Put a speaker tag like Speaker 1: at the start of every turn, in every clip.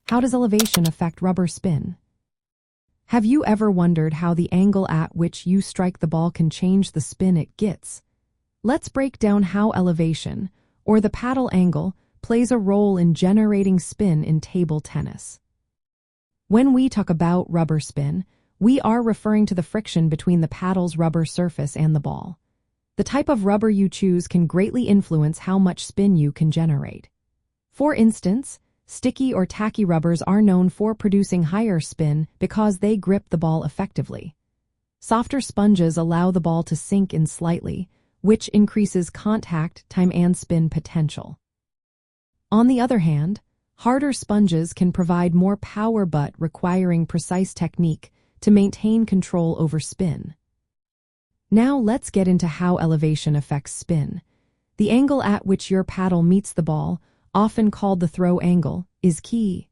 Speaker 1: How does elevation affect rubber spin? Have you ever wondered how the angle at which you strike the ball can change the spin it gets? Let's break down how elevation, or the paddle angle, plays a role in generating spin in table tennis. When we talk about rubber spin, we are referring to the friction between the paddle's rubber surface and the ball. The type of rubber you choose can greatly influence how much spin you can generate. For instance, sticky or tacky rubbers are known for producing higher spin because they grip the ball effectively. Softer sponges allow the ball to sink in slightly, which increases contact time and spin potential. On the other hand, harder sponges can provide more power but requiring precise technique to maintain control over spin. Now let's get into how elevation affects spin. The angle at which your paddle meets the ball, often called the throw angle, is key.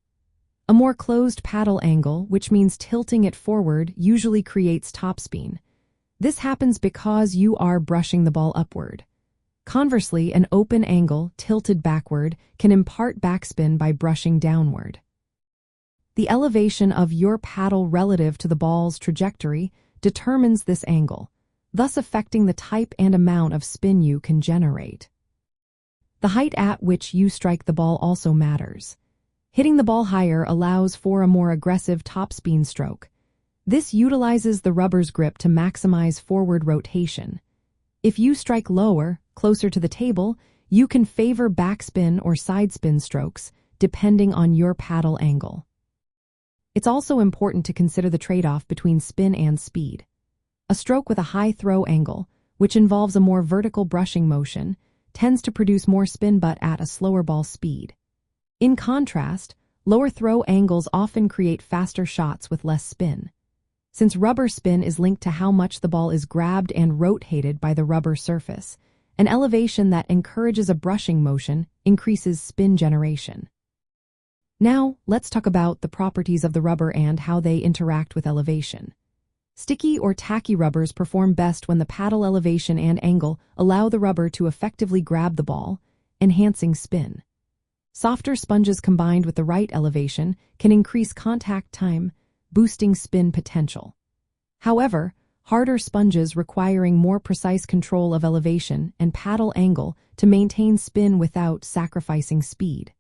Speaker 1: A more closed paddle angle, which means tilting it forward, usually creates topspin. This happens because you are brushing the ball upward. Conversely, an open angle, tilted backward, can impart backspin by brushing downward. The elevation of your paddle relative to the ball's trajectory determines this angle, thus affecting the type and amount of spin you can generate. The height at which you strike the ball also matters. Hitting the ball higher allows for a more aggressive topspin stroke. This utilizes the rubber's grip to maximize forward rotation. If you strike lower, closer to the table, you can favor backspin or side spin strokes, depending on your paddle angle. It's also important to consider the trade-off between spin and speed. A stroke with a high throw angle, which involves a more vertical brushing motion, tends to produce more spin but at a slower ball speed. In contrast, lower throw angles often create faster shots with less spin. Since rubber spin is linked to how much the ball is grabbed and rotated by the rubber surface, an elevation that encourages a brushing motion increases spin generation. Now, let's talk about the properties of the rubber and how they interact with elevation. Sticky or tacky rubbers perform best when the paddle elevation and angle allow the rubber to effectively grab the ball, enhancing spin. Softer sponges combined with the right elevation can increase contact time, boosting spin potential. However, harder sponges requiring more precise control of elevation and paddle angle to maintain spin without sacrificing speed.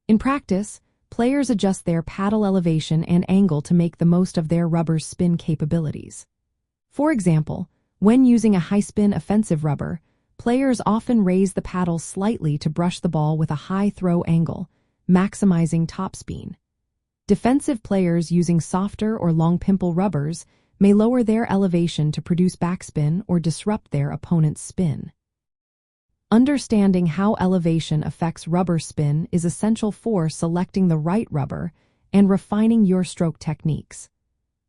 Speaker 1: In practice, players adjust their paddle elevation and angle to make the most of their rubber's spin capabilities. For example, when using a high-spin offensive rubber, players often raise the paddle slightly to brush the ball with a high throw angle, maximizing topspin. Defensive players using softer or long pimple rubbers may lower their elevation to produce backspin or disrupt their opponent's spin. Understanding how elevation affects rubber spin is essential for selecting the right rubber and refining your stroke techniques.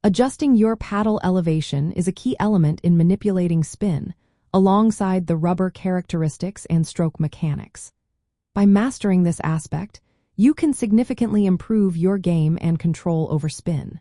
Speaker 1: Adjusting your paddle elevation is a key element in manipulating spin, alongside the rubber characteristics and stroke mechanics. By mastering this aspect, you can significantly improve your game and control over spin.